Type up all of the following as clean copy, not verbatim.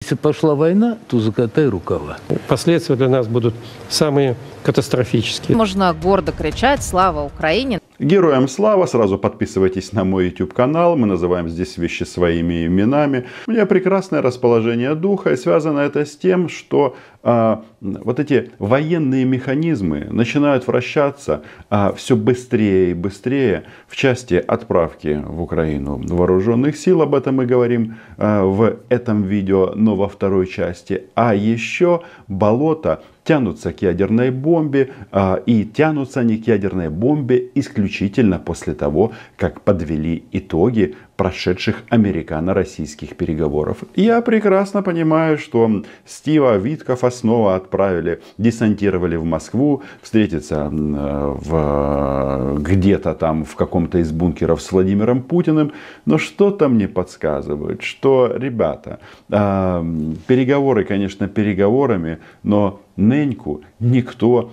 Если пошла война, то закатай рукава. Последствия для нас будут самые катастрофические. Можно гордо кричать «Слава Украине!». Героям слава! Сразу подписывайтесь на мой YouTube канал. Мы называем здесь вещи своими именами. У меня прекрасное расположение духа. И связано это с тем, что вот эти военные механизмы начинают вращаться все быстрее и быстрее в части отправки в Украину вооруженных сил. Об этом мы говорим в этом видео, но во второй части. А еще болото тянутся к ядерной бомбе, и тянутся они к ядерной бомбе исключительно после того, как подвели итоги прошедших американо-российских переговоров. Я прекрасно понимаю, что Стива Виткофа снова отправили, десантировали в Москву, встретиться где-то там в каком-то из бункеров с Владимиром Путиным. Но что-то мне подсказывает, что, ребята, переговоры, конечно, переговорами, но неньку никто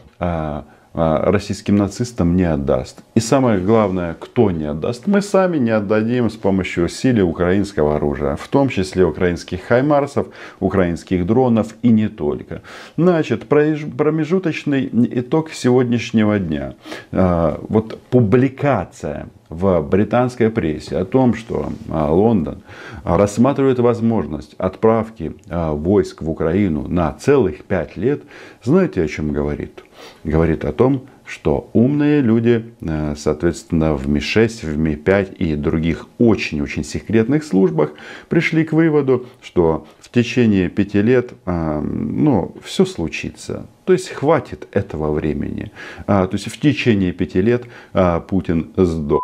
российским нацистам не отдаст. И самое главное, кто не отдаст? Мы сами не отдадим с помощью силы украинского оружия. В том числе украинских хаймарсов, украинских дронов и не только. Значит, промежуточный итог сегодняшнего дня. Вот публикация в британской прессе о том, что Лондон рассматривает возможность отправки войск в Украину на целых 5 лет, знаете, о чем говорит? Говорит о том, что умные люди, соответственно, в МИ-6, в МИ-5 и других очень-очень секретных службах пришли к выводу, что в течение 5 лет все случится. То есть хватит этого времени. То есть в течение 5 лет Путин сдохнет.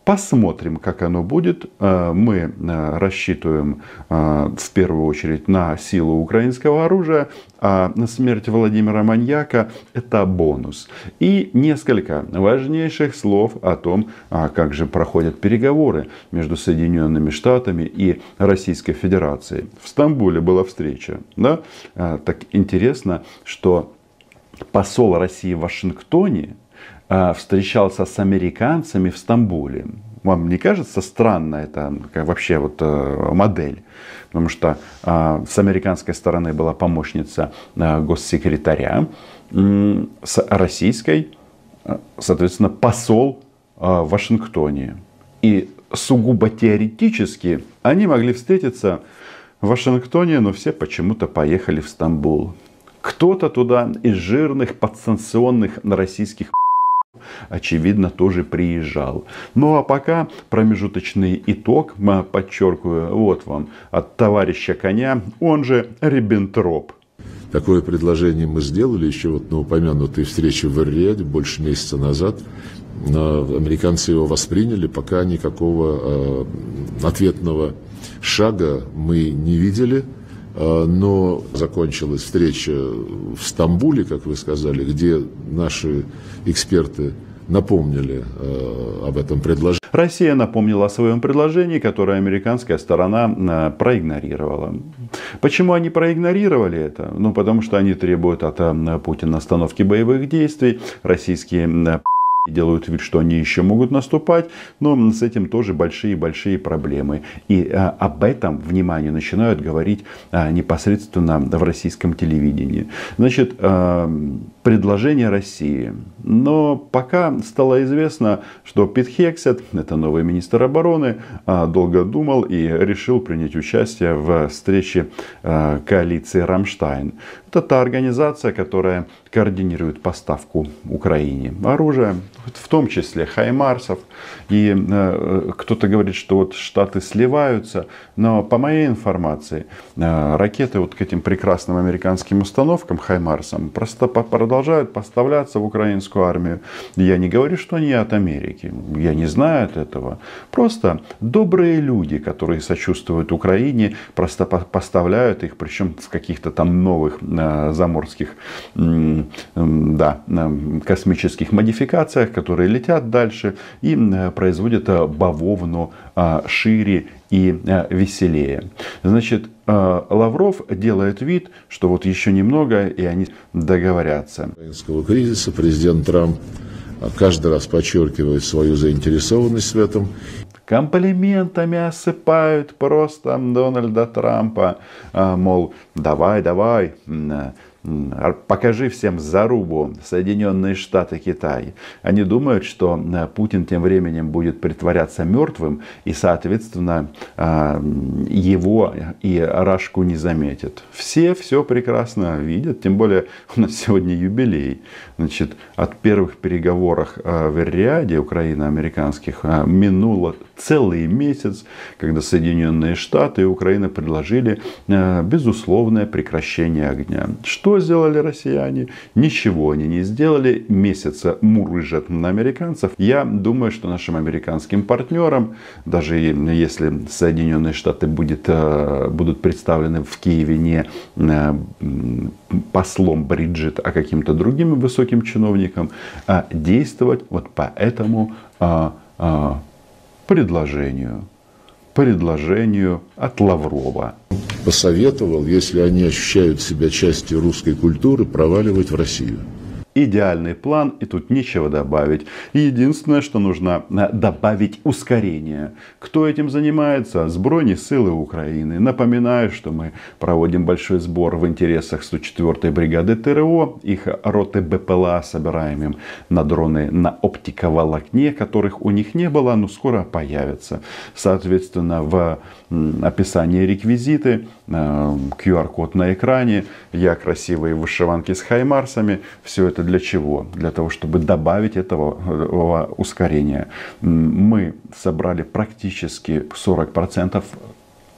Посмотрим, как оно будет. Мы рассчитываем в первую очередь на силу украинского оружия, а на смерть Владимира Маньяка это бонус. И несколько важнейших слов о том, как же проходят переговоры между Соединенными Штатами и Российской Федерацией. В Стамбуле была встреча. Да? Так интересно, что посол России в Вашингтоне встречался с американцами в Стамбуле. Вам не кажется странно это вообще модель? Потому что с американской стороны была помощница госсекретаря, с российской, соответственно, посол в Вашингтоне. И сугубо теоретически они могли встретиться в Вашингтоне, но все почему-то поехали в Стамбул. Кто-то туда из жирных подсанкционных российских очевидно тоже приезжал. Ну а пока промежуточный итог, подчеркиваю, вот вам от товарища Коня, он же Риббентроп. Такое предложение мы сделали еще на упомянутой встрече в Эр-Рияде больше месяца назад. Американцы его восприняли, пока никакого ответного шага мы не видели. Но закончилась встреча в Стамбуле, как вы сказали, где наши эксперты напомнили об этом предложении. Россия напомнила о своем предложении, которое американская сторона проигнорировала. Почему они проигнорировали это? Потому что они требуют от Путина остановки боевых действий. Российские делают вид, что они еще могут наступать, но с этим тоже большие-большие проблемы. И об этом, внимание, начинают говорить непосредственно в российском телевидении. Значит, предложение России. Но пока стало известно, что Пит Хексет, это новый министр обороны, долго думал и решил принять участие в встрече коалиции «Рамштайн». Это та организация, которая координирует поставку Украине оружия, в том числе хаймарсов. И кто-то говорит, что вот Штаты сливаются. Но по моей информации, ракеты к этим прекрасным американским установкам, хаймарсам, просто продолжают поставляться в украинскую армию. Я не говорю, что они от Америки. Я не знаю от этого. Просто добрые люди, которые сочувствуют Украине, просто поставляют их, причем в каких-то там новых заморских космических модификациях, которые летят дальше и производят бавовну шире и веселее. Значит, Лавров делает вид, что вот еще немного, и они договорятся. Украинского кризиса президент Трамп каждый раз подчеркивает свою заинтересованность в этом. комплиментами осыпают просто Дональда Трампа, мол, давай, покажи всем зарубу Соединенные Штаты, Китай. Они думают, что Путин тем временем будет притворяться мертвым и, соответственно, его и Рашку не заметят. Все прекрасно видят, тем более у нас сегодня юбилей. Значит, от первых переговоров в Эр-Рияде украино-американских минуло целый месяц, когда Соединенные Штаты и Украина предложили безусловное прекращение огня. Что сделали россияне? Ничего они не сделали. Месяца мурыжат на американцев. Я думаю, что нашим американским партнерам, даже если Соединенные Штаты будут представлены в Киеве не послом Бриджит, а каким-то другим высоким чиновником, действовать вот по этому предложению от Лаврова. Посоветовал, если они ощущают себя частью русской культуры, проваливать в Россию. Идеальный план, и тут нечего добавить. Единственное, что нужно добавить ускорение. Кто этим занимается? Збройные силы Украины. Напоминаю, что мы проводим большой сбор в интересах 104-й бригады ТРО. Их роты БПЛА собираем им на дроны на оптиковолокне, которых у них не было, но скоро появятся. Соответственно, в описании реквизиты, QR-код на экране, я красивые вышиванки с хаймарсами. Все это для чего? Для того, чтобы добавить этого ускорения. Мы собрали практически 40%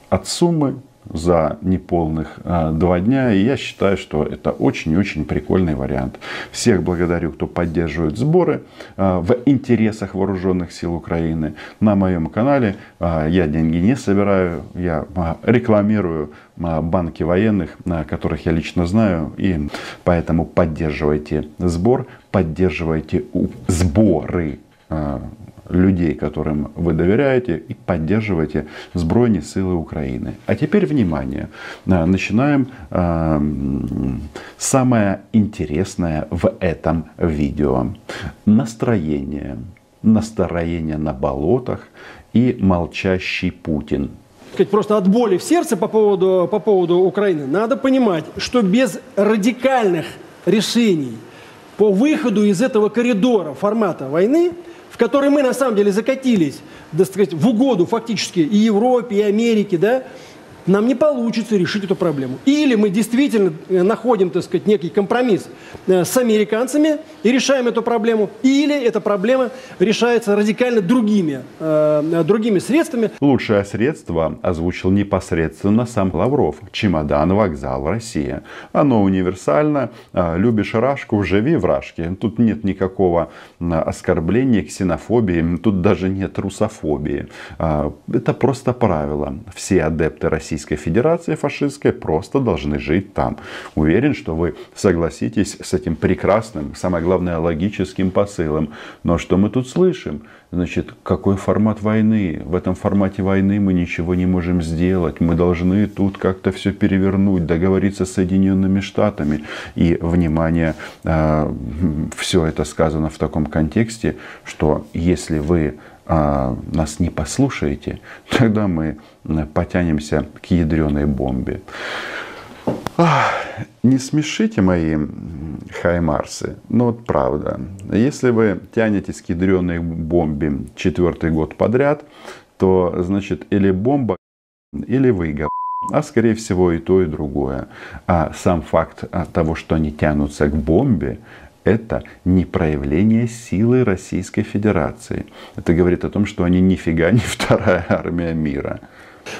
от суммы за неполных 2 дня. И я считаю, что это очень-очень прикольный вариант. Всех благодарю, кто поддерживает сборы в интересах вооруженных сил Украины. На моем канале я деньги не собираю. Я рекламирую банки военных, которых я лично знаю. И поэтому поддерживайте сбор, поддерживайте сборы людей, которым вы доверяете, и поддерживайте Збройные силы Украины. А теперь внимание. Начинаем самое интересное в этом видео. Настроение на болотах и молчащий Путин. Просто от боли в сердце по поводу Украины надо понимать, что без радикальных решений по выходу из этого коридора формата войны, в который мы на самом деле закатились, так сказать, в угоду фактически и Европе, и Америке, да, нам не получится решить эту проблему. Или мы действительно находим, так сказать, некий компромисс с американцами и решаем эту проблему, или эта проблема решается радикально другими средствами. Лучшее средство озвучил непосредственно сам Лавров. Чемодан, вокзал, Россия. Оно универсально. Любишь Рашку, живи в Рашке. Тут нет никакого оскорбления, ксенофобии. Тут даже нет русофобии. Это просто правило. Все адепты Российской Федерации фашистской просто должны жить там. Уверен, что вы согласитесь с этим прекрасным, самое главное, логическим посылом. Но что мы тут слышим? Значит, какой формат войны? В этом формате войны мы ничего не можем сделать. Мы должны тут как-то все перевернуть, договориться с Соединенными Штатами. И, внимание, все это сказано в таком контексте, что если вы нас не послушаете, тогда мы потянемся к ядреной бомбе. Не смешите мои хаймарсы, но вот правда. Если вы тянетесь к ядреной бомбе 4-й год подряд, то значит или бомба, или вы а скорее всего и то, и другое. А сам факт того, что они тянутся к бомбе, это не проявление силы Российской Федерации. Это говорит о том, что они нифига не вторая армия мира.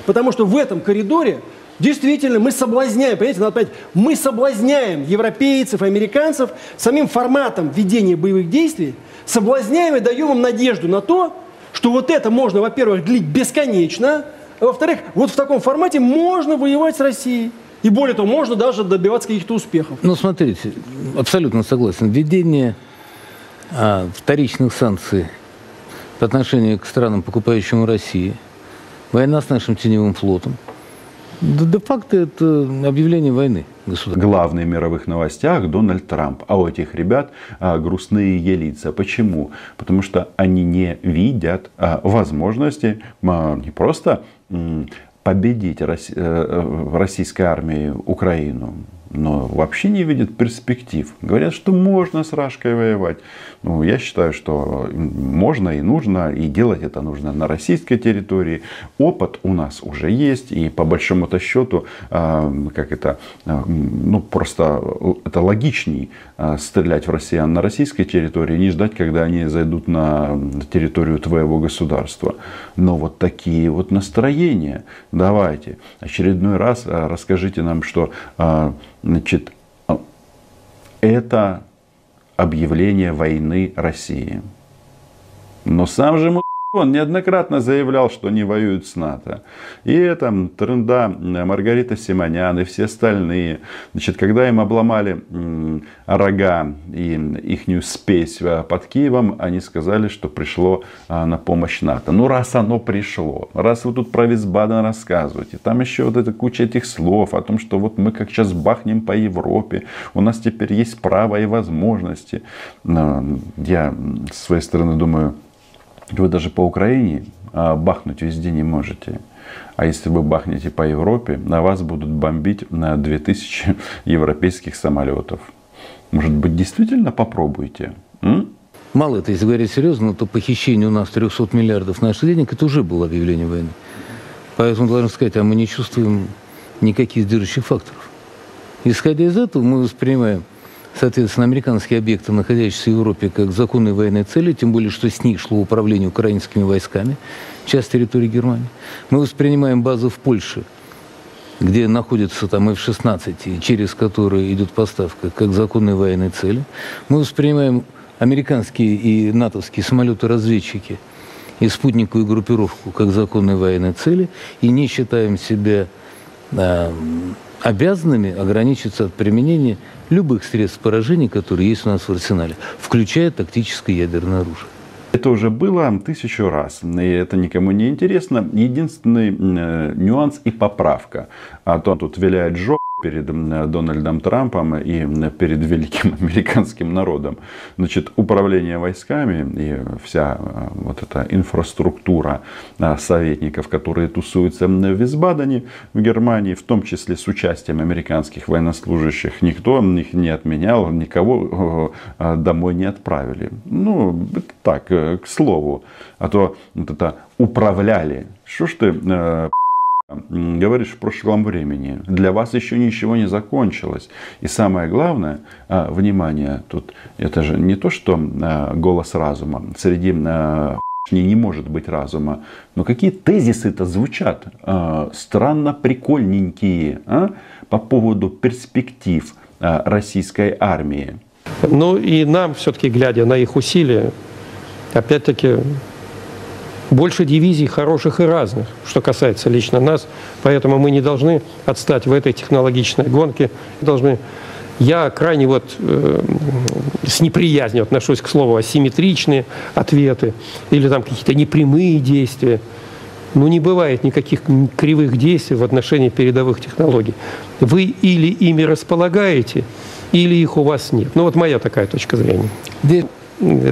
Потому что в этом коридоре действительно мы соблазняем, понимаете, надо понять, мы соблазняем европейцев, американцев самим форматом ведения боевых действий, соблазняем и даем им надежду на то, что вот это можно, во-первых, длить бесконечно, а во-вторых, вот в таком формате можно воевать с Россией. И более того, можно даже добиваться каких-то успехов. Ну, смотрите, абсолютно согласен. Введение вторичных санкций по отношению к странам, покупающим у России, война с нашим теневым флотом, де-факто это объявление войны. государств. Главный в мировых новостях Дональд Трамп. А у этих ребят грустные лица. Почему? Потому что они не видят возможности не просто победить российской армией Украину, но вообще не видят перспектив. Говорят, что можно с Рашкой воевать. Ну, я считаю, что можно и нужно, и делать это нужно на российской территории. Опыт у нас уже есть, и по большому-то счету, просто это логичней стрелять в россиян на российской территории, не ждать, когда они зайдут на территорию твоего государства. Но вот такие вот настроения. Давайте, очередной раз расскажите нам, что это объявление войны России. Но сам же он неоднократно заявлял, что не воюют с НАТО. И это тренда Маргарита Симонян и все остальные. Когда им обломали рога и ихнюю спесь под Киевом, они сказали, что пришло на помощь НАТО. Ну, раз оно пришло, раз вы тут про Висбаден рассказываете, там еще вот эта куча этих слов о том, что вот мы как сейчас бахнем по Европе, у нас теперь есть право и возможности. Я с своей стороны думаю, вы даже по Украине бахнуть везде не можете. А если вы бахнете по Европе, на вас будут бомбить на 2000 европейских самолетов. Может быть, действительно попробуйте? Мало это, если говорить серьезно, то похищение у нас 300 миллиардов наших денег, это уже было объявление войны. Поэтому должен сказать, мы не чувствуем никаких сдерживающих факторов. Исходя из этого, мы воспринимаем, соответственно, американские объекты, находящиеся в Европе, как законные военные цели, тем более, что с них шло управление украинскими войсками, часть территории Германии. Мы воспринимаем базы в Польше, где находятся там F-16, через которые идет поставка, как законные военные цели. Мы воспринимаем американские и натовские самолеты-разведчики и спутниковую группировку как законные военные цели и не считаем себя обязанными ограничиться от применения любых средств поражения, которые есть у нас в арсенале, включая тактическое ядерное оружие. Это уже было 1000 раз, и это никому не интересно. Единственный нюанс и поправка. А то тут виляет жопу перед Дональдом Трампом и перед великим американским народом. Значит, управление войсками и вся вот эта инфраструктура советников, которые тусуются в Висбадене, в Германии, в том числе с участием американских военнослужащих, никто их не отменял, никого домой не отправили. Ну, так, к слову. А то вот это управляли. Что ж ты говоришь в прошлом времени? Для вас еще ничего не закончилось. И самое главное, внимание, тут это же не то, что голос разума. Среди не может быть разума. Но какие тезисы-то звучат странно прикольненькие по поводу перспектив российской армии. Ну и нам все-таки, глядя на их усилия, опять-таки, больше дивизий хороших и разных, что касается лично нас. Поэтому мы не должны отстать в этой технологичной гонке. Я крайне с неприязнью отношусь к слову асимметричные ответы или там какие-то непрямые действия. Ну, не бывает никаких кривых действий в отношении передовых технологий. Вы или ими располагаете, или их у вас нет. Ну, вот моя такая точка зрения.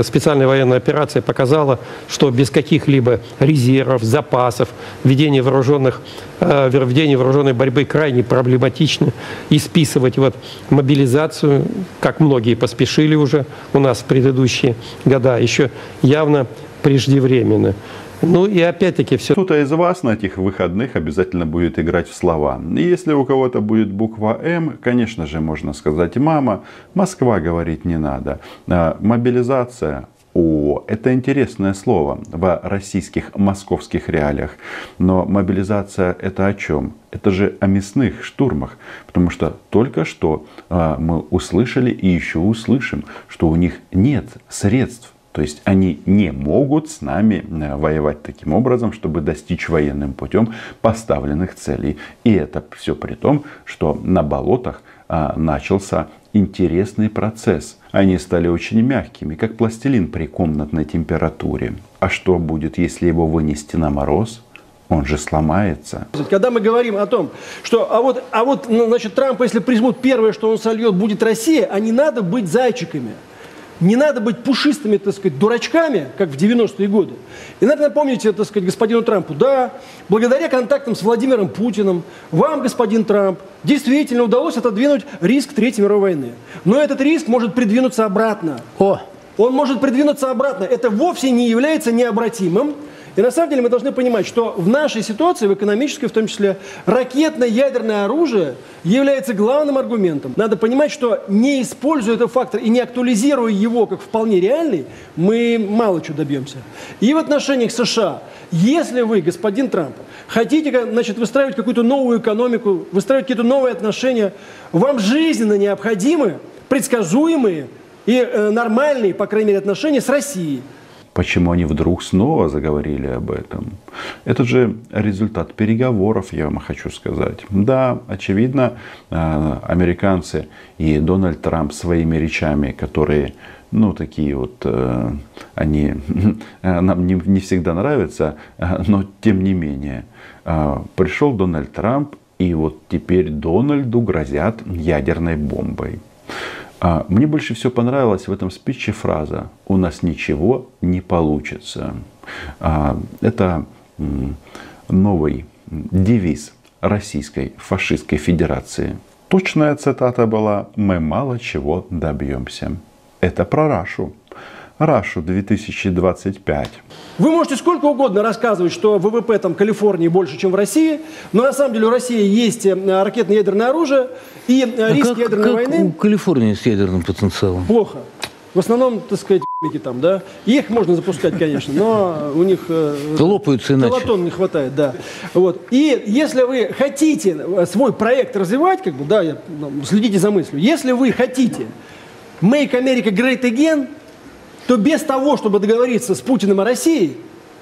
Специальная военная операция показала, что без каких-либо резервов, запасов, ведение вооруженной борьбы крайне проблематично. И списывать мобилизацию, как многие поспешили уже у нас в предыдущие года, еще явно преждевременно. Ну и опять-таки все. Кто-то из вас на этих выходных обязательно будет играть в слова. И если у кого-то будет буква М, конечно же, можно сказать «мама», Москва говорить не надо. Мобилизация. Это интересное слово в российских московских реалиях. Но мобилизация это о чем? Это же о мясных штурмах. Потому что только что мы услышали и еще услышим, что у них нет средств. То есть они не могут с нами воевать таким образом, чтобы достичь военным путем поставленных целей. И это все при том, что на болотах начался интересный процесс. Они стали очень мягкими, как пластилин при комнатной температуре. А что будет, если его вынести на мороз? Он же сломается. Когда мы говорим о том, что значит, Трамп, если прижмут, первое, что он сольет, будет Россия, а не надо быть зайчиками. Не надо быть пушистыми, так сказать, дурачками, как в 90-е годы. И надо напомнить, так сказать, господину Трампу, да, благодаря контактам с Владимиром Путиным, вам, господин Трамп, действительно удалось отодвинуть риск Третьей мировой войны. Но этот риск может придвинуться обратно. Он может придвинуться обратно. Это вовсе не является необратимым. И на самом деле мы должны понимать, что в нашей ситуации, в экономической в том числе, ракетно-ядерное оружие является главным аргументом. Надо понимать, что не используя этот фактор и не актуализируя его как вполне реальный, мы мало чего добьемся. И в отношениях США, если вы, господин Трамп, хотите, значит, выстраивать какую-то новую экономику, выстраивать какие-то новые отношения, вам жизненно необходимы предсказуемые и нормальные, по крайней мере, отношения с Россией. Почему они вдруг снова заговорили об этом? Это же результат переговоров, я вам хочу сказать. Да, очевидно, американцы и Дональд Трамп своими речами, которые, ну, такие вот, они нам не всегда нравятся, но тем не менее, пришел Дональд Трамп, и вот теперь Дональду грозят ядерной бомбой. Мне больше всего понравилась в этом спиче фраза «У нас ничего не получится». Это новый девиз Российской фашистской Федерации. Точная цитата была «Мы мало чего добьемся». Это про Рашу. Рашу 2025. Вы можете сколько угодно рассказывать, что ВВП там Калифорнии больше, чем в России, но на самом деле у России есть ракетно-ядерное оружие и риск ядерной войны. У Калифорнии с ядерным потенциалом? Плохо. В основном, так сказать, там, да. Их можно запускать, конечно, но у них лопаются иначе. килотонн не хватает, да. Вот. И если вы хотите свой проект развивать, как бы, да, следите за мыслью. Если вы хотите Make America Great Again, то без того, чтобы договориться с Путиным о России,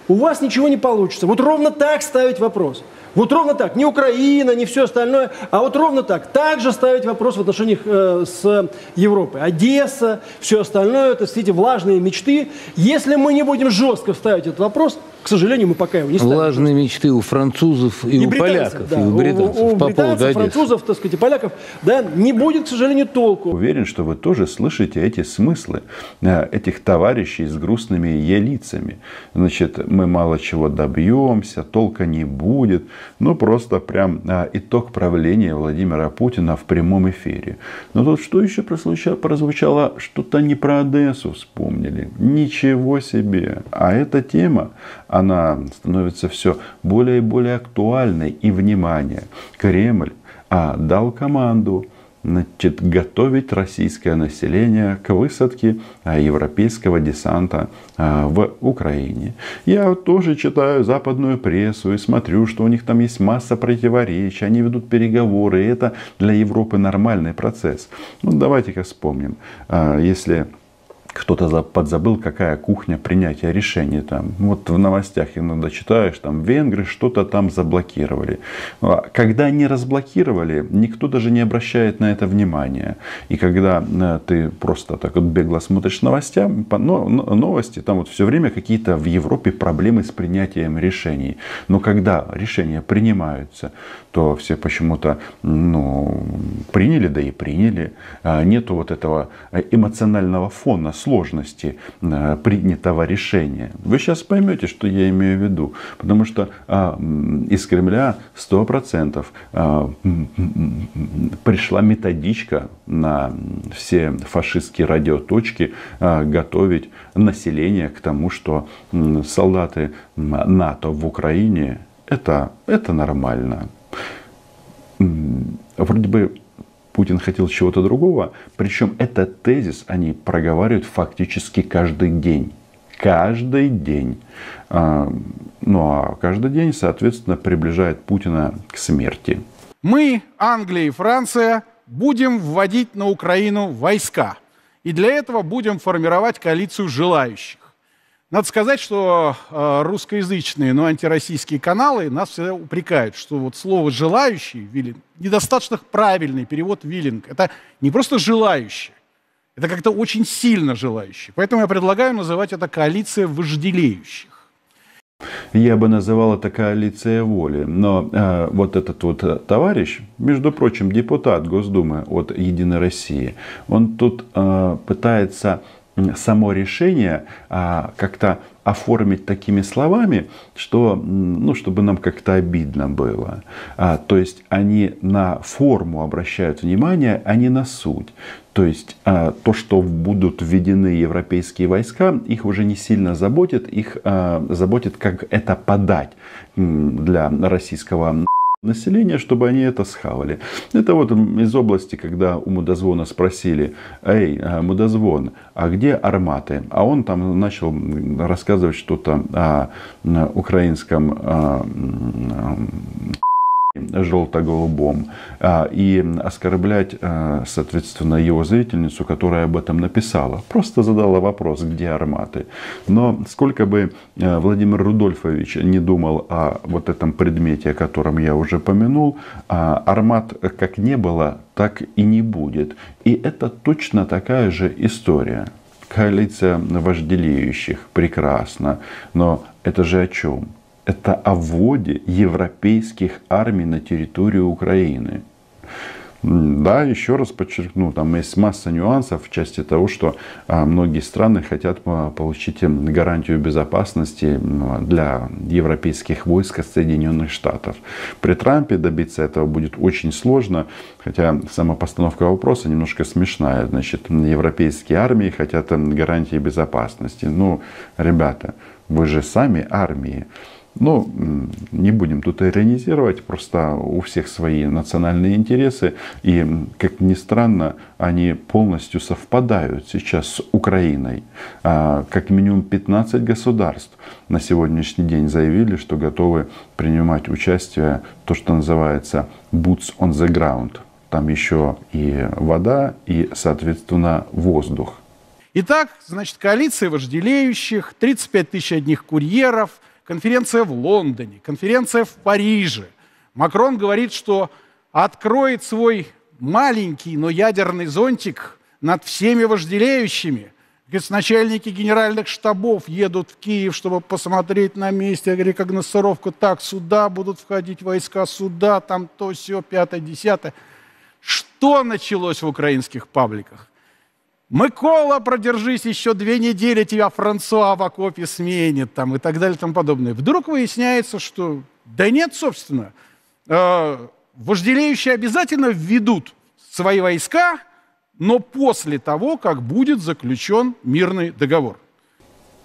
у вас ничего не получится. Вот ровно так ставить вопрос. Вот ровно так. Не Украина, не все остальное, а вот ровно так. Также ставить вопрос в отношениях с Европой. Одесса, все остальное, это, кстати, влажные мечты. Если мы не будем жестко ставить этот вопрос, к сожалению, мы пока его не ставим. Влажные мечты у французов и у поляков, да, и у британцев. У по британцев, французов, так сказать, и поляков, да, не будет, к сожалению, толку. Уверен, что вы тоже слышите эти смыслы этих товарищей с грустными лицами. Значит, мы мало чего добьемся, толка не будет. Ну, просто прям итог правления Владимира Путина в прямом эфире. Но тут что еще прозвучало? Что-то не про Одессу вспомнили. Ничего себе. А эта тема, она становится все более и более актуальной. И, внимание, Кремль дал команду, значит, готовить российское население к высадке европейского десанта в Украине. Я тоже читаю западную прессу и смотрю, что у них там есть масса противоречий, они ведут переговоры, и это для Европы нормальный процесс. Ну, давайте-ка вспомним, если кто-то подзабыл, какая кухня принятия решений там. Вот в новостях иногда читаешь, там венгры что-то там заблокировали. Когда они разблокировали, никто даже не обращает на это внимания. И когда ты просто так вот бегло смотришь новости, там вот все время какие-то в Европе проблемы с принятием решений. Но когда решения принимаются, то все почему-то приняли, да и приняли. Нету вот этого эмоционального фона, сложности принятого решения. Вы сейчас поймете, что я имею в виду. Потому что из Кремля 100% пришла методичка на все фашистские радиоточки готовить население к тому, что солдаты НАТО в Украине это нормально. Вроде бы Путин хотел чего-то другого, причем этот тезис они проговаривают фактически каждый день. Каждый день. А каждый день, соответственно, приближает Путина к смерти. Мы, Англия и Франция, будем вводить на Украину войска. И для этого будем формировать коалицию желающих. Надо сказать, что русскоязычные, но антироссийские каналы нас всегда упрекают, что вот слово «желающий» недостаточно правильный перевод «виллинг». Это не просто «желающий», это как-то очень сильно «желающий». Поэтому я предлагаю называть это коалиция вожделеющих. Я бы называл это коалиция воли. Но вот этот вот товарищ, между прочим, депутат Госдумы от «Единой России», он тут пытается само решение как-то оформить такими словами, что, ну, чтобы нам как-то обидно было. То есть они на форму обращают внимание, а не на суть. То есть то, что будут введены европейские войска, их уже не сильно заботит. Их заботит, как это подать для российского населения, чтобы они это схавали. Это вот из области, когда у Мудозвона спросили: «Эй, Мудозвон, а где арматы?» А он там начал рассказывать что-то о украинском желто-голубом и оскорблять, соответственно, его зрительницу, которая об этом написала. Просто задала вопрос, где арматы. Но сколько бы Владимир Рудольфович не думал о вот этом предмете, о котором я уже помянул, армат как не было, так и не будет. И это точно такая же история. Коалиция вожделеющих, прекрасно. Но это же о чем? Это о вводе европейских армий на территорию Украины. Да, еще раз подчеркну, там есть масса нюансов в части того, что многие страны хотят получить гарантию безопасности для европейских войск от Соединенных Штатов. При Трампе добиться этого будет очень сложно, хотя сама постановка вопроса немножко смешная. Значит, европейские армии хотят гарантии безопасности. Ну, ребята, вы же сами армии. Ну, не будем тут иронизировать, просто у всех свои национальные интересы. И, как ни странно, они полностью совпадают сейчас с Украиной. Как минимум 15 государств на сегодняшний день заявили, что готовы принимать участие в то, что называется boots on the ground. Там еще и вода, и, соответственно, воздух. Итак, значит, коалиция вожделеющих, 35 тысяч одних курьеров, конференция в Лондоне, конференция в Париже. Макрон говорит, что откроет свой маленький, но ядерный зонтик над всеми вожделеющими. Говорит, начальники генеральных штабов едут в Киев, чтобы посмотреть на месте рекогносцировку. Так, сюда будут входить войска, сюда, там то, сё, 5-е, 10-е. Что началось в украинских пабликах? Микола, продержись еще 2 недели, тебя Франсуа в окопе сменит, там, и так далее и тому подобное. Вдруг выясняется, что да нет, собственно, вожделеющие обязательно введут свои войска, но после того, как будет заключен мирный договор.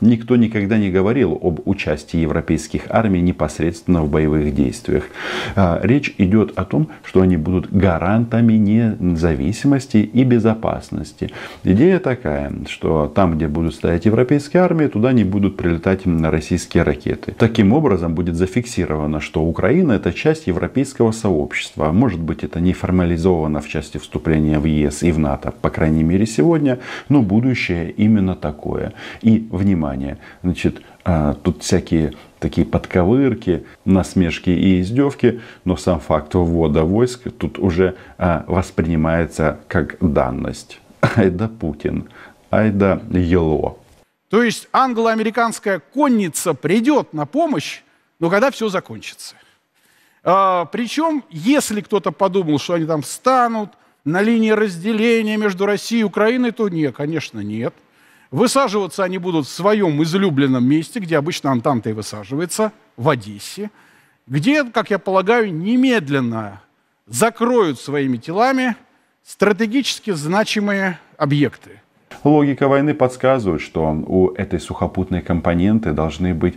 Никто никогда не говорил об участии европейских армий непосредственно в боевых действиях. Речь идет о том, что они будут гарантами независимости и безопасности. Идея такая, что там, где будут стоять европейские армии, туда не будут прилетать российские ракеты. Таким образом будет зафиксировано, что Украина — это часть европейского сообщества. Может быть, это не формализовано в части вступления в ЕС и в НАТО, по крайней мере сегодня, но будущее именно такое. И, внимание, значит, тут всякие такие подковырки, насмешки и издевки, но сам факт ввода войск тут уже воспринимается как данность. Айда Путин, айда Ело. То есть англо-американская конница придет на помощь, но когда все закончится. Причем, если кто-то подумал, что они там встанут на линии разделения между Россией и Украиной, то нет, конечно, нет. Высаживаться они будут в своем излюбленном месте, где обычно Антанта и высаживается, в Одессе, где, как я полагаю, немедленно закроют своими телами стратегически значимые объекты. Логика войны подсказывает, что у этой сухопутной компоненты должны быть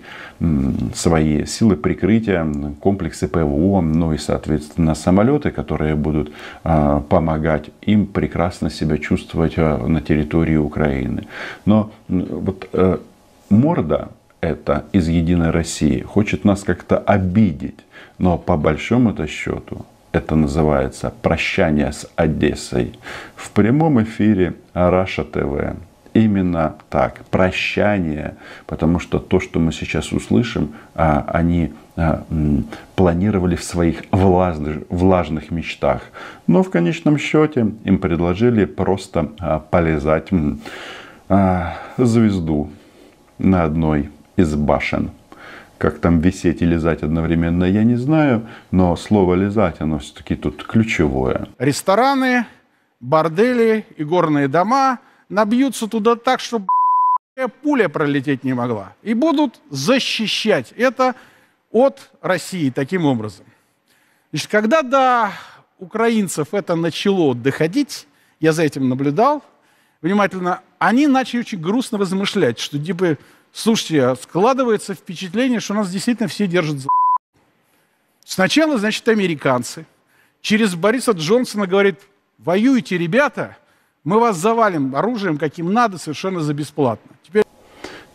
свои силы прикрытия, комплексы ПВО, ну и, соответственно, самолеты, которые будут помогать им прекрасно себя чувствовать на территории Украины. Но вот морда эта из «Единой России» хочет нас как-то обидеть, но по большому-то счету это называется «Прощание с Одессой» в прямом эфире Раша ТВ. Именно так, прощание, потому что то, что мы сейчас услышим, они планировали в своих влажных мечтах. Но в конечном счете им предложили просто полизать звезду на одной из башен. Как там висеть и лизать одновременно, я не знаю, но слово «лизать», оно все-таки тут ключевое. Рестораны, бордели и горные дома набьются туда так, чтобы пуля пролететь не могла. И будут защищать это от России таким образом. Значит, когда до украинцев это начало доходить, я за этим наблюдал внимательно, они начали очень грустно размышлять, что типа, слушайте, складывается впечатление, что нас действительно все держат за... Сначала, значит, американцы через Бориса Джонсона говорят: воюйте, ребята, мы вас завалим оружием, каким надо, совершенно за бесплатно. Теперь...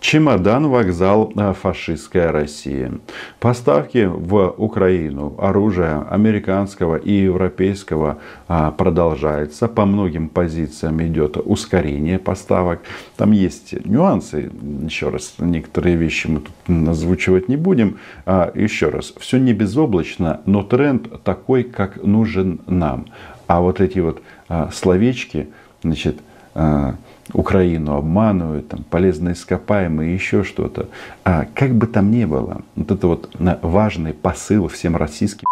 Чемодан, вокзал, фашистская Россия. Поставки в Украину оружия американского и европейского продолжаются. По многим позициям идет ускорение поставок. Там есть нюансы. Еще раз, некоторые вещи мы тут озвучивать не будем. Еще раз, все не безоблачно, но тренд такой, как нужен нам. А вот эти вот словечки, значит, Украину обманывают, там, полезные ископаемые, еще что-то. Как бы там ни было, вот это вот важный посыл всем российским,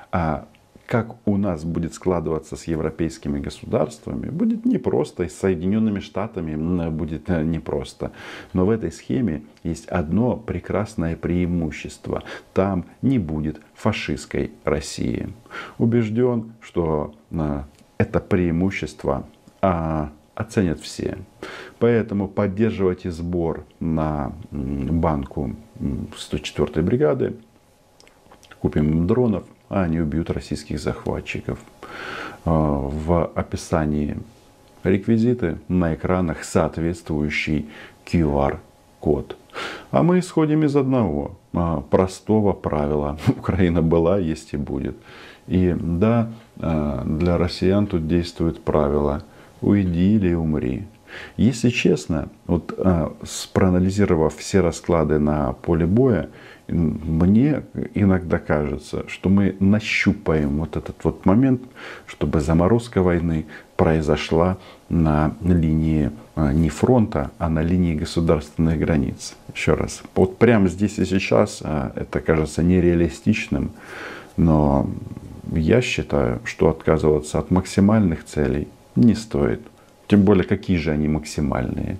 как у нас будет складываться с европейскими государствами, будет непросто, и с Соединенными Штатами будет непросто. Но в этой схеме есть одно прекрасное преимущество. Там не будет фашистской России. Убежден, что это преимущество оценят все. Поэтому поддерживайте сбор на банку 104-й бригады. Купим им дронов, а они убьют российских захватчиков. В описании реквизиты, на экранах соответствующий QR-код. А мы исходим из одного простого правила. Украина была, есть и будет. И да, для россиян тут действует правило: уйди или умри. Если честно, вот проанализировав все расклады на поле боя, мне иногда кажется, что мы нащупаем вот этот вот момент, чтобы заморозка войны произошла на линии не фронта, а на линии государственных границ. Еще раз, вот прямо здесь и сейчас это кажется нереалистичным, но я считаю, что отказываться от максимальных целей не стоит. Тем более, какие же они максимальные.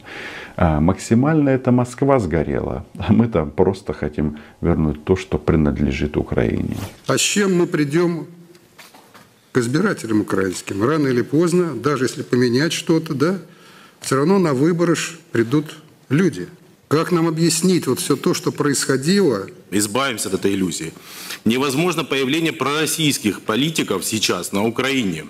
Максимально это Москва сгорела. А мы-то просто хотим вернуть то, что принадлежит Украине. А с чем мы придем к избирателям украинским? Рано или поздно, даже если поменять что-то, да, все равно на выборы придут люди. Как нам объяснить вот все то, что происходило? Избавимся от этой иллюзии. Невозможно появление пророссийских политиков сейчас на Украине.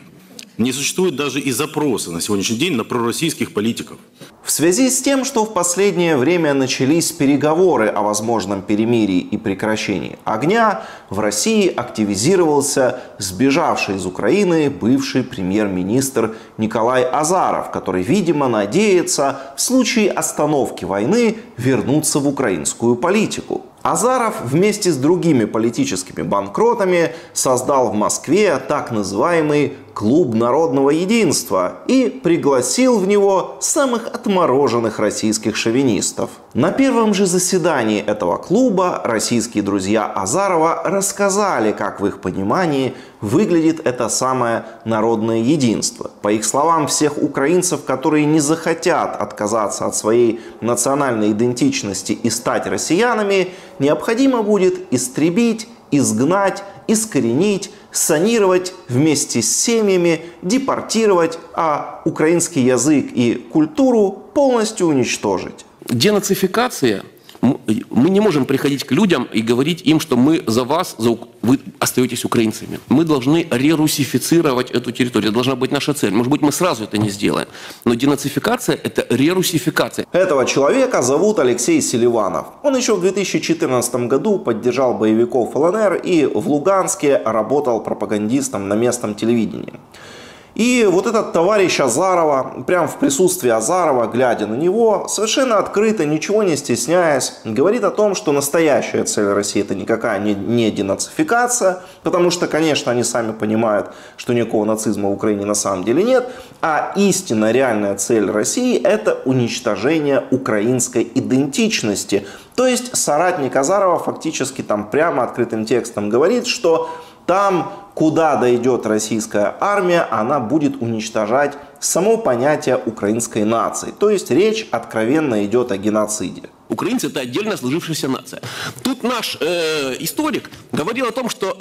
Не существует даже и запроса на сегодняшний день на пророссийских политиков. В связи с тем, что в последнее время начались переговоры о возможном перемирии и прекращении огня, в России активизировался сбежавший из Украины бывший премьер-министр Николай Азаров, который, видимо, надеется в случае остановки войны вернуться в украинскую политику. Азаров вместе с другими политическими банкротами создал в Москве так называемый Клуб народного единства и пригласил в него самых отмороженных российских шовинистов. На первом же заседании этого клуба российские друзья Азарова рассказали, как в их понимании выглядит это самое народное единство. По их словам, всех украинцев, которые не захотят отказаться от своей национальной идентичности и стать россиянами, необходимо будет истребить, изгнать, искоренить, санировать вместе с семьями, депортировать, а украинский язык и культуру полностью уничтожить. Денацификация. Мы не можем приходить к людям и говорить им, что мы за вас, вы остаетесь украинцами. Мы должны рерусифицировать эту территорию. Это должна быть наша цель. Может быть, мы сразу это не сделаем. Но денацификация – это рерусификация. Этого человека зовут Алексей Селиванов. Он еще в 2014 году поддержал боевиков ЛНР и в Луганске работал пропагандистом на местном телевидении. И вот этот товарищ Азарова, прямо в присутствии Азарова, глядя на него, совершенно открыто, ничего не стесняясь, говорит о том, что настоящая цель России это никакая не денацификация, потому что, конечно, они сами понимают, что никакого нацизма в Украине на самом деле нет, а истинно реальная цель России это уничтожение украинской идентичности. То есть соратник Азарова фактически там прямо открытым текстом говорит, что там, куда дойдет российская армия, она будет уничтожать само понятие украинской нации. То есть речь откровенно идет о геноциде. Украинцы – это отдельно сложившаяся нация. Тут наш историк говорил о том, что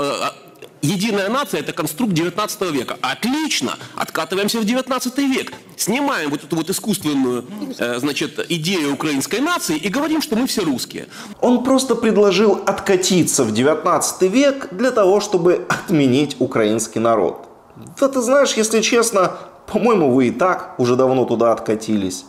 единая нация – это конструкт 19 века. Отлично! Откатываемся в 19 век. Снимаем вот эту вот искусственную идею украинской нации и говорим, что мы все русские. Он просто предложил откатиться в 19 век для того, чтобы отменить украинский народ. Да ты знаешь, если честно, по-моему, вы и так уже давно туда откатились.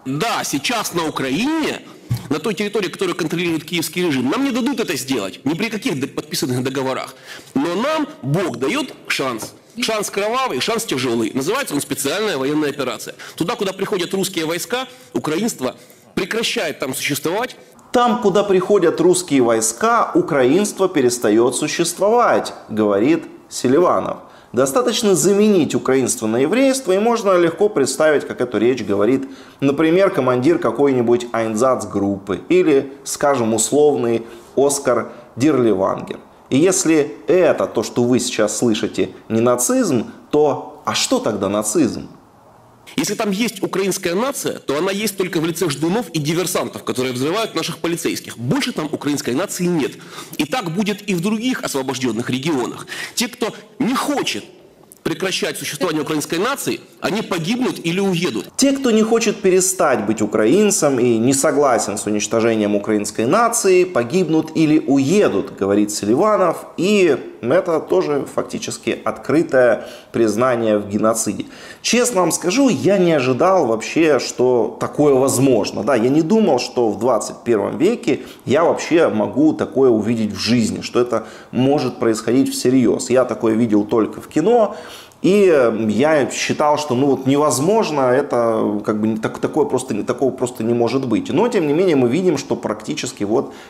Да, сейчас на Украине, на той территории, которую контролирует киевский режим, нам не дадут это сделать, ни при каких подписанных договорах. Но нам Бог дает шанс. Шанс кровавый, шанс тяжелый. Называется он специальная военная операция. Туда, куда приходят русские войска, украинство прекращает там существовать. Там, куда приходят русские войска, украинство перестает существовать, говорит Селиванов. Достаточно заменить украинство на еврейство, и можно легко представить, как эту речь говорит, например, командир какой-нибудь айнзац-группы или, скажем, условный Оскар Дирливангер. И если это, то, что вы сейчас слышите, не нацизм, то а что тогда нацизм? Если там есть украинская нация, то она есть только в лице ждунов и диверсантов, которые взрывают наших полицейских. Больше там украинской нации нет. И так будет и в других освобожденных регионах. Те, кто не хочет прекращать существование украинской нации, они погибнут или уедут. Те, кто не хочет перестать быть украинцем и не согласен с уничтожением украинской нации, погибнут или уедут, говорит Селиванов. И это тоже фактически открытое признание в геноциде. Честно вам скажу, я не ожидал вообще, что такое возможно. Да, я не думал, что в 21 веке я вообще могу такое увидеть в жизни, что это может происходить всерьез. Я такое видел только в кино. И я считал, что невозможно, это такого просто не может быть. Но тем не менее мы видим, что практически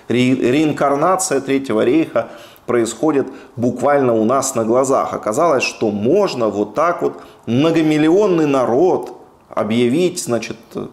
реинкарнация Третьего рейха происходит буквально у нас на глазах. Оказалось, что можно вот так вот многомиллионный народ объявить,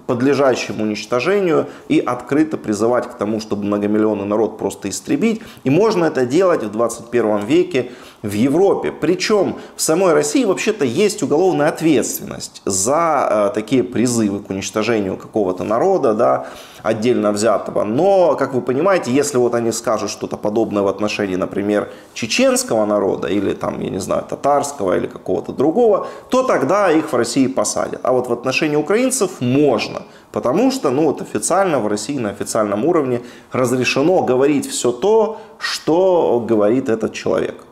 подлежащим уничтожению и открыто призывать к тому, чтобы многомиллионный народ просто истребить. И можно это делать в 21 веке в Европе. Причем в самой России вообще-то есть уголовная ответственность за такие призывы к уничтожению какого-то народа, да, отдельно взятого. Но, как вы понимаете, если они скажут что-то подобное в отношении, например, чеченского народа или татарского или какого-то другого, то тогда их в России посадят. А вот в отношении украинцев можно. Потому что официально в России на официальном уровне разрешено говорить все то, что говорит этот человек.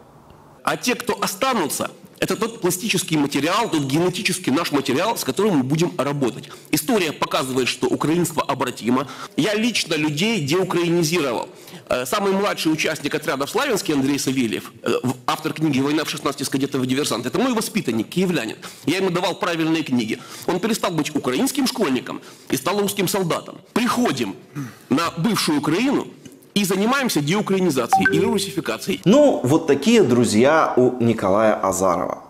А те, кто останутся, это тот пластический материал, тот генетический наш материал, с которым мы будем работать. История показывает, что украинство обратимо. Я лично людей деукраинизировал. Самый младший участник отряда в Славянске, Андрей Савельев, автор книги «Война в 16 из кадетов и диверсант», это мой воспитанник, киевлянин. Я ему давал правильные книги. Он перестал быть украинским школьником и стал русским солдатом. Приходим на бывшую Украину и занимаемся деукраинизацией и русификацией. Вот такие друзья у Николая Азарова.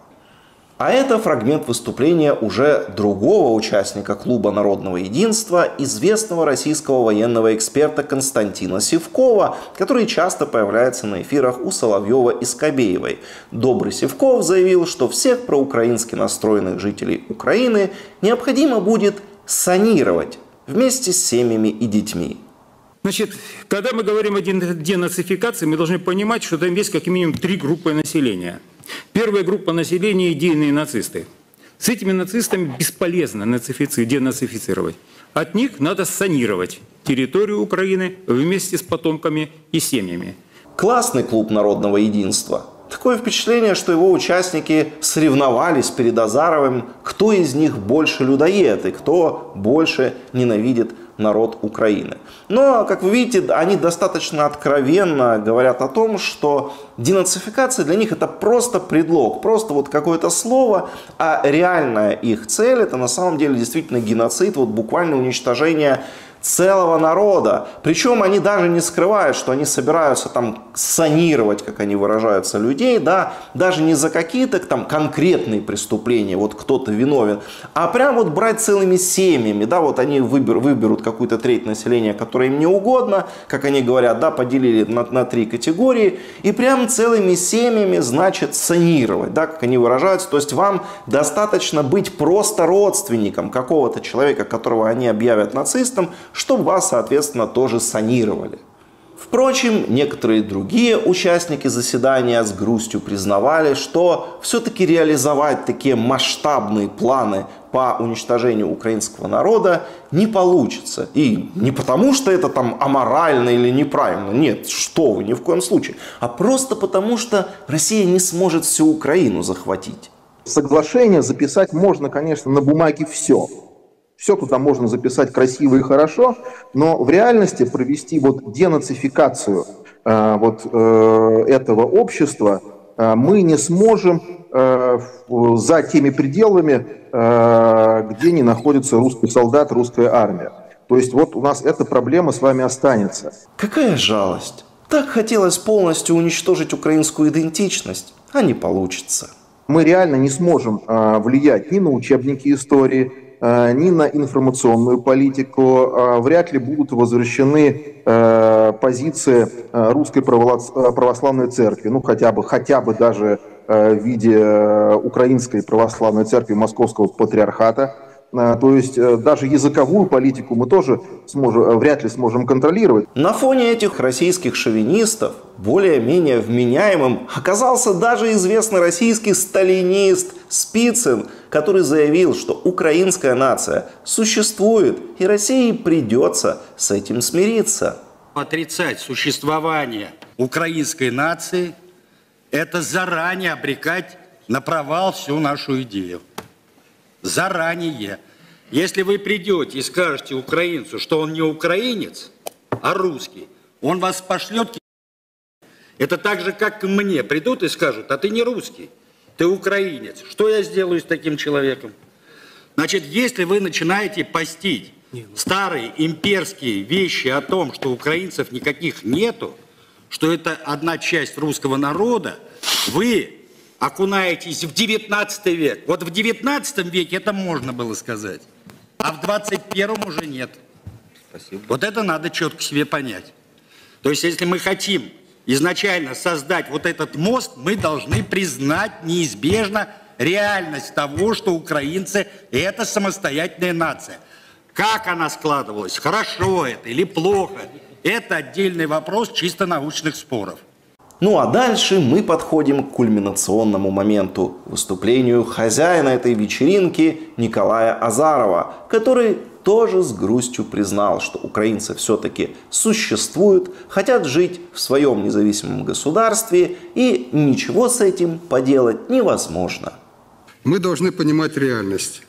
А это фрагмент выступления уже другого участника Клуба народного единства, известного российского военного эксперта Константина Сивкова, который часто появляется на эфирах у Соловьева и Скобеевой. Добрый Сивков заявил, что всех проукраински настроенных жителей Украины необходимо будет санировать вместе с семьями и детьми. Когда мы говорим о денацификации, мы должны понимать, что там есть как минимум 3 группы населения. Первая группа населения – идейные нацисты. С этими нацистами бесполезно денацифицировать. От них надо санировать территорию Украины вместе с потомками и семьями. Классный клуб народного единства. Такое впечатление, что его участники соревновались перед Азаровым, кто из них больше людоед и кто больше ненавидит народ Украины. Но, как вы видите, они достаточно откровенно говорят о том, что денацификация для них это просто предлог, просто вот какое-то слово, а реальная их цель это на самом деле действительно геноцид, вот буквально уничтожение целого народа. Причем они даже не скрывают, что они собираются там санировать, как они выражаются, людей, да, даже не за какие-то там конкретные преступления, вот кто-то виновен, а прям вот брать целыми семьями, да, вот они выберут какую-то треть населения, которая им не угодно, как они говорят, да, поделили на 3 категории, и прям целыми семьями, значит, санировать, да, как они выражаются, то есть вам достаточно быть просто родственником какого-то человека, которого они объявят нацистом, чтобы вас, соответственно, тоже санировали. Впрочем, некоторые другие участники заседания с грустью признавали, что все-таки реализовать такие масштабные планы по уничтожению украинского народа не получится. И не потому, что это там аморально или неправильно, нет, что вы, ни в коем случае, а просто потому, что Россия не сможет всю Украину захватить. Соглашение записать можно, конечно, на бумаге все. Все туда можно записать красиво и хорошо, но в реальности провести вот денацификацию этого общества мы не сможем за теми пределами, где не находится русский солдат, русская армия. То есть вот у нас эта проблема с вами останется. Какая жалость! Так хотелось полностью уничтожить украинскую идентичность, а не получится. Мы реально не сможем влиять ни на учебники истории, ни на информационную политику, вряд ли будут возвращены позиции Русской Православной Церкви, ну хотя бы даже в виде Украинской Православной Церкви Московского Патриархата. То есть даже языковую политику мы тоже вряд ли сможем контролировать. На фоне этих российских шовинистов более-менее вменяемым оказался даже известный российский сталинист Спицын, который заявил, что украинская нация существует и России придется с этим смириться. Отрицать существование украинской нации – это заранее обрекать на провал всю нашу идею. Заранее. Если вы придете и скажете украинцу, что он не украинец, а русский, он вас пошлет. Это так же, как и мне. Придут и скажут, а ты не русский, ты украинец. Что я сделаю с таким человеком? Значит, если вы начинаете постить старые имперские вещи о том, что украинцев никаких нету, что это одна часть русского народа, вы окунаетесь в 19 век. Вот в 19 веке это можно было сказать, а в 21 уже нет. Спасибо. Вот это надо четко себе понять. То есть, если мы хотим изначально создать вот этот мост, мы должны признать неизбежно реальность того, что украинцы – это самостоятельная нация. Как она складывалась, хорошо это или плохо, это отдельный вопрос чисто научных споров. Ну а дальше мы подходим к кульминационному моменту, выступлению хозяина этой вечеринки Николая Азарова, который тоже с грустью признал, что украинцы все-таки существуют, хотят жить в своем независимом государстве и ничего с этим поделать невозможно. Мы должны понимать реальность.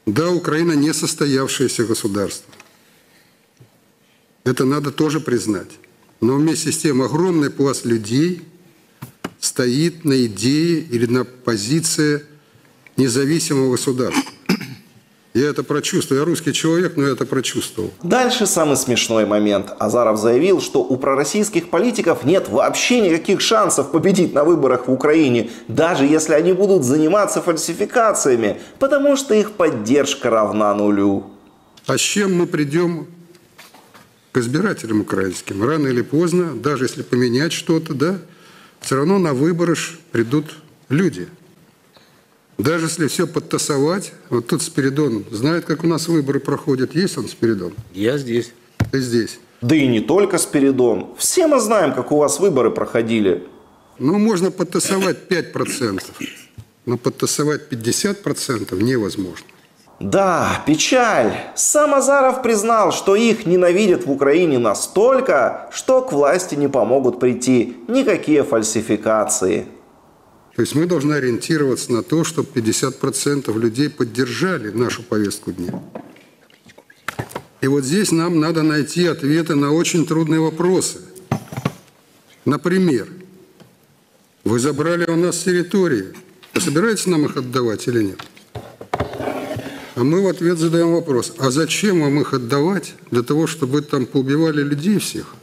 Да, Украина не состоявшееся государство. Это надо тоже признать. Но вместе с тем огромный пласт людей стоит на идее или на позиции независимого государства. Я это прочувствовал. Я русский человек, но я это прочувствовал. Дальше самый смешной момент. Азаров заявил, что у пророссийских политиков нет вообще никаких шансов победить на выборах в Украине, даже если они будут заниматься фальсификациями, потому что их поддержка равна нулю. А с чем мы придем к избирателям украинским? Рано или поздно, даже если поменять что-то, да, все равно на выборы придут люди. Даже если все подтасовать, вот тут Спиридон знает, как у нас выборы проходят. Есть он, Спиридон? Я здесь. Ты здесь. Да и не только Спиридон. Все мы знаем, как у вас выборы проходили. Ну, можно подтасовать 5%, но подтасовать 50% невозможно. Да, печаль. Сам Азаров признал, что их ненавидят в Украине настолько, что к власти не помогут прийти никакие фальсификации. То есть мы должны ориентироваться на то, чтобы 50% людей поддержали нашу повестку дня. И вот здесь нам надо найти ответы на очень трудные вопросы. Например, вы забрали у нас территории. Вы собираетесь нам их отдавать или нет? А мы в ответ задаем вопрос, а зачем вам их отдавать для того, чтобы там поубивали людей всех?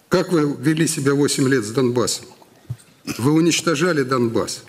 Как вы вели себя 8 лет с Донбассом? Вы уничтожали Донбасс.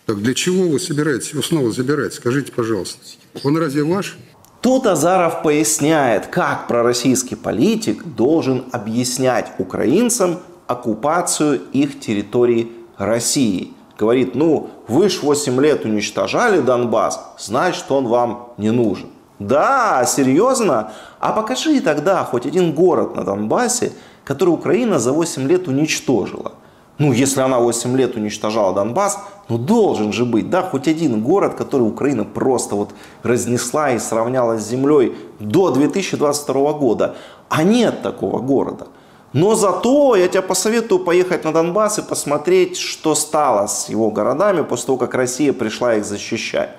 Так для чего вы собираетесь его снова забирать? Скажите, пожалуйста. Он разве ваш? Тут Азаров поясняет, как пророссийский политик должен объяснять украинцам оккупацию их территорий России. Говорит, ну, вы ж 8 лет уничтожали Донбасс, значит, он вам не нужен. Да, серьезно? А покажи тогда хоть один город на Донбассе, который Украина за 8 лет уничтожила. Ну, если она 8 лет уничтожала Донбасс, ну, должен же быть, да, хоть один город, который Украина просто вот разнесла и сравняла с землей до 2022 года. А нет такого города. Но зато я тебя посоветую поехать на Донбасс и посмотреть, что стало с его городами после того, как Россия пришла их защищать.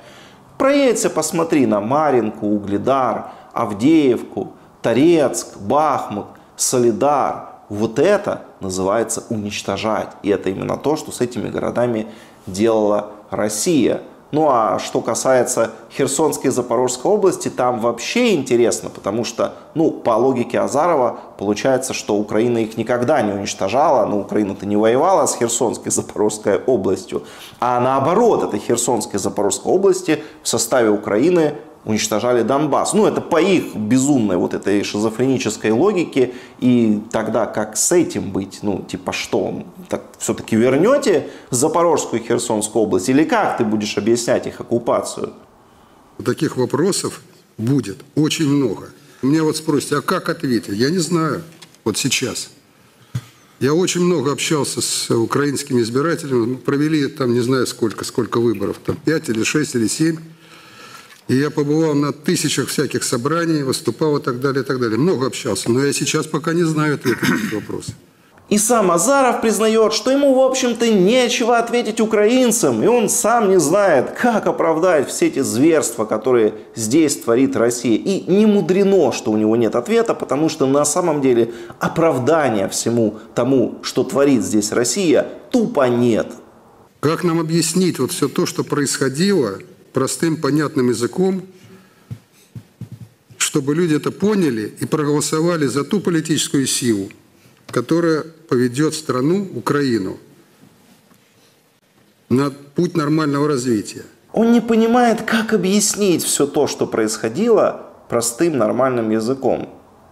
Проедься, посмотри на Марьинку, Угледар, Авдеевку, Торецк, Бахмут, Солидар. Вот это называется уничтожать. И это именно то, что с этими городами делала Россия. Ну а что касается Херсонской и Запорожской области, там вообще интересно, потому что, ну, по логике Азарова, получается, что Украина их никогда не уничтожала, но Украина-то не воевала с Херсонской и Запорожской областью, а наоборот, это Херсонской и Запорожской области в составе Украины уничтожали Донбасс. Ну, это по их безумной вот этой шизофренической логике. И тогда как с этим быть? Ну, типа что? Так все-таки вернете Запорожскую и Херсонскую область? Или как ты будешь объяснять их оккупацию? Таких вопросов будет очень много. Мне вот спросите, а как ответить? Я не знаю. Вот сейчас. Я очень много общался с украинскими избирателями. Мы провели там не знаю сколько выборов. Там 5 или 6 или 7. И я побывал на тысячах всяких собраний, выступал и так далее, и так далее. Много общался, но я сейчас пока не знаю ответа на эти вопросы. И сам Азаров признает, что ему, в общем-то, нечего ответить украинцам. И он сам не знает, как оправдать все эти зверства, которые здесь творит Россия. И не мудрено, что у него нет ответа, потому что на самом деле оправдания всему тому, что творит здесь Россия, тупо нет. Как нам объяснить вот все то, что происходило, простым, понятным языком, чтобы люди это поняли и проголосовали за ту политическую силу, которая поведет страну, Украину, на путь нормального развития. Он не понимает, как объяснить все то, что происходило, простым, нормальным языком.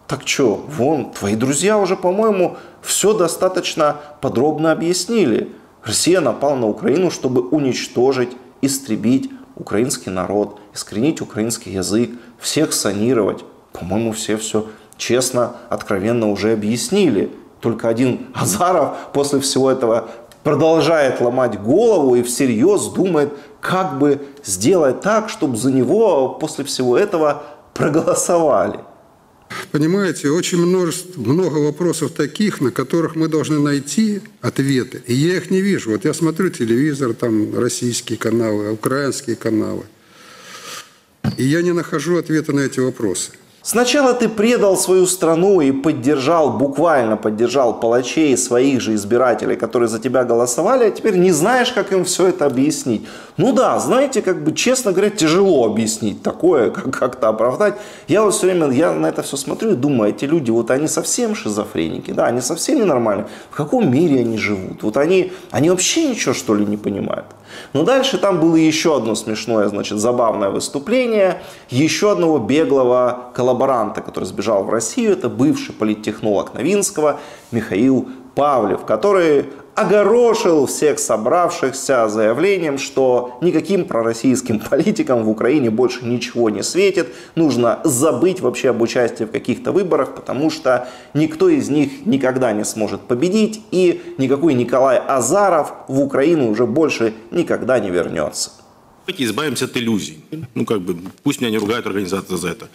Так что, вон, твои друзья уже, по-моему, все достаточно подробно объяснили. Россия напала на Украину, чтобы уничтожить, истребить украинский народ, искоренить украинский язык, всех санировать. По-моему, все честно, откровенно уже объяснили. Только один Азаров после всего этого продолжает ломать голову и всерьез думает, как бы сделать так, чтобы за него после всего этого проголосовали. Понимаете, очень много вопросов таких, на которых мы должны найти ответы. И я их не вижу. Вот я смотрю телевизор, там российские каналы, украинские каналы. И я не нахожу ответа на эти вопросы. Сначала ты предал свою страну и буквально поддержал палачей, своих же избирателей, которые за тебя голосовали, а теперь не знаешь, как им все это объяснить. Ну да, знаете, как бы, честно говоря, тяжело объяснить такое, как-то оправдать. Я вот все время на это все смотрю и думаю, эти люди, вот они совсем шизофреники, да, они совсем ненормальные. В каком мире они живут? Вот они вообще ничего, что ли, не понимают. Но дальше там было еще одно смешное, значит, забавное выступление еще одного беглого коллаборанта, который сбежал в Россию. Это бывший политтехнолог Новинского Михаил Павлев, который огорошил всех собравшихся заявлением, что никаким пророссийским политикам в Украине больше ничего не светит. Нужно забыть вообще об участии в каких-то выборах, потому что никто из них никогда не сможет победить, и никакой Николай Азаров в Украину уже больше никогда не вернется. Давайте избавимся от иллюзий. Ну, как бы, пусть меня не ругают организации за это.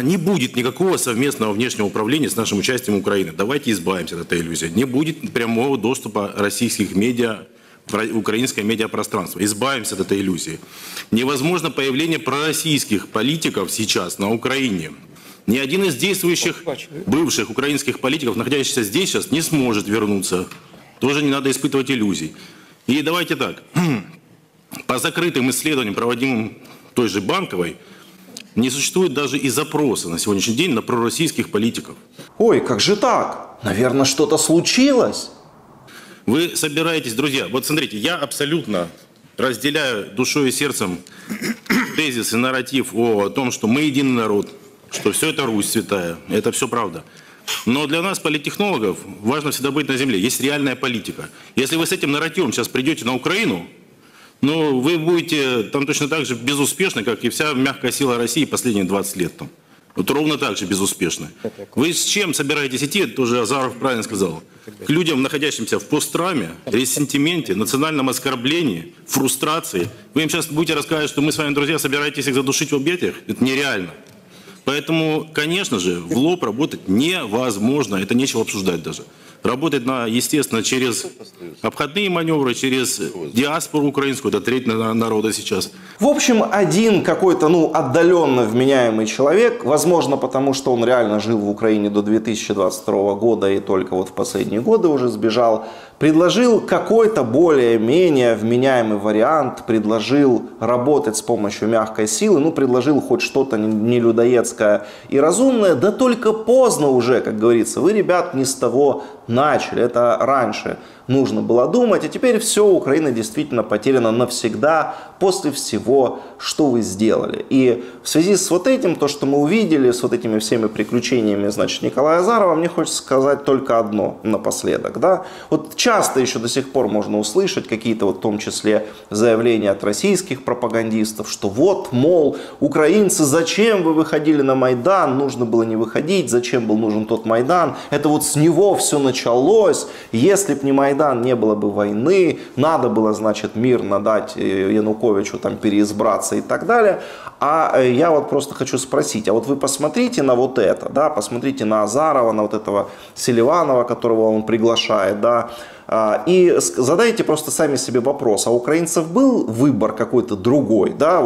Не будет никакого совместного внешнего управления с нашим участием Украины. Давайте избавимся от этой иллюзии. Не будет прямого доступа российских медиа украинское медиапространство. Избавимся от этой иллюзии. Невозможно появление пророссийских политиков сейчас на Украине. Ни один из действующих бывших украинских политиков, находящихся здесь сейчас, не сможет вернуться. Тоже не надо испытывать иллюзий. И давайте так. По закрытым исследованиям, проводимым той же Банковой, не существует даже и запроса на сегодняшний день на пророссийских политиков. Ой, как же так? Наверное, что-то случилось. Вы собираетесь, друзья, вот смотрите, я абсолютно разделяю душой и сердцем тезис и нарратив о том, что мы единый народ, что все это Русь святая, это все правда. Но для нас, политтехнологов, важно всегда быть на земле. Есть реальная политика. Если вы с этим нарративом сейчас придете на Украину, ну, вы будете там точно так же безуспешны, как и вся мягкая сила России последние 20 лет. Там. Вот ровно так же безуспешны. Вы с чем собираетесь идти, это тоже Азаров правильно сказал, к людям, находящимся в посттравме, ресентименте, национальном оскорблении, фрустрации. Вы им сейчас будете рассказывать, что мы с вами, друзья, собираетесь их задушить в объятиях? Это нереально. Поэтому, конечно же, в лоб работать невозможно, это нечего обсуждать даже. Работать, естественно, через обходные маневры, через диаспору украинскую, это треть народа сейчас. В общем, один какой-то, отдаленно вменяемый человек, возможно, потому что он реально жил в Украине до 2022 года и только вот в последние годы уже сбежал, предложил какой-то более-менее вменяемый вариант, предложил работать с помощью мягкой силы, предложил хоть что-то не людоедское и разумное, да только поздно уже, как говорится, вы, ребят, не с того начали, это раньше нужно было думать, а теперь все, Украина действительно потеряна навсегда после всего, что вы сделали. И в связи с вот этим, то, что мы увидели, с вот этими всеми приключениями, Николая Азарова, мне хочется сказать только одно напоследок. Да? Вот часто еще до сих пор можно услышать какие-то, в том числе, заявления от российских пропагандистов, что вот, мол, украинцы, зачем вы выходили на Майдан, нужно было не выходить, зачем был нужен тот Майдан, это вот с него все началось, если бы не Майдан, не было бы войны, надо было, мирно дать Януковичу переизбраться и так далее. А я вот просто хочу спросить, а вот вы посмотрите на вот это, да, посмотрите на Азарова, на вот этого Селиванова, которого он приглашает, да, и задайте просто сами себе вопрос, а у украинцев был выбор какой-то другой, да,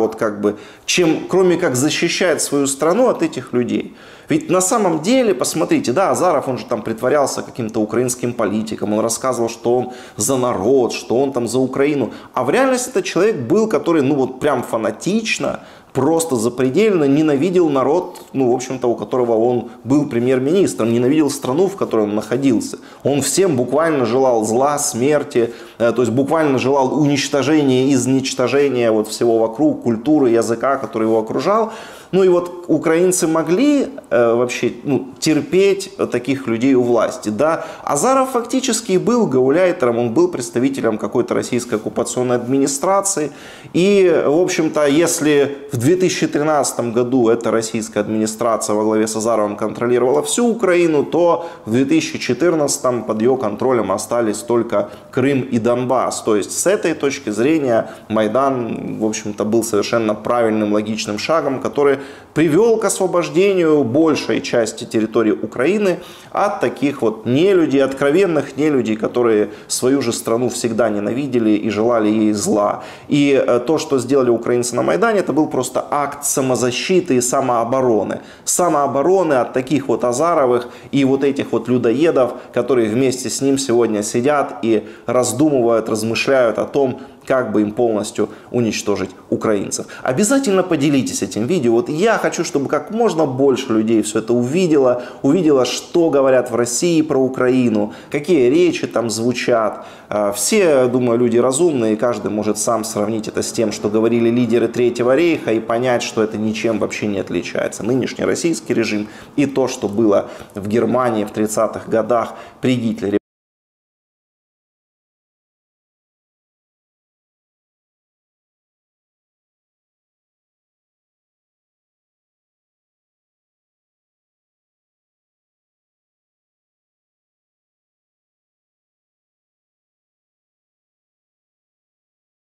чем, кроме как защищать свою страну от этих людей? Ведь на самом деле, посмотрите, да, Азаров, он же притворялся каким-то украинским политиком, он рассказывал, что он за народ, что он за Украину, а в реальности это человек был, который, прям фанатично, просто запредельно ненавидел народ, в общем-то, у которого он был премьер-министром, ненавидел страну, в которой он находился. Он всем буквально желал зла, смерти, то есть буквально желал уничтожения, изничтожения всего вокруг, культуры, языка, который его окружал. И вот украинцы могли вообще терпеть таких людей у власти. Да? Азаров фактически был гауляйтером, он был представителем какой-то российской оккупационной администрации. И, в общем-то, если в 2013 году эта российская администрация во главе с Азаровым контролировала всю Украину, то в 2014 под ее контролем остались только Крым и Донбасс. То есть с этой точки зрения Майдан, в общем-то, был совершенно правильным, логичным шагом, который привел к освобождению большей части территории Украины от таких нелюдей, откровенных нелюдей, которые свою же страну всегда ненавидели и желали ей зла. И то, что сделали украинцы на Майдане, это был просто акт самозащиты и самообороны. Самообороны от таких Азаровых и этих людоедов, которые вместе с ним сегодня сидят и раздумывают, размышляют о том, как бы им полностью уничтожить украинцев. Обязательно поделитесь этим видео. Я хочу, чтобы как можно больше людей все это увидело, что говорят в России про Украину, какие речи там звучат. Все, думаю, люди разумные, и каждый может сам сравнить это с тем, что говорили лидеры Третьего рейха, и понять, что это ничем вообще не отличается. Нынешний российский режим и то, что было в Германии в 30-х годах при Гитлере.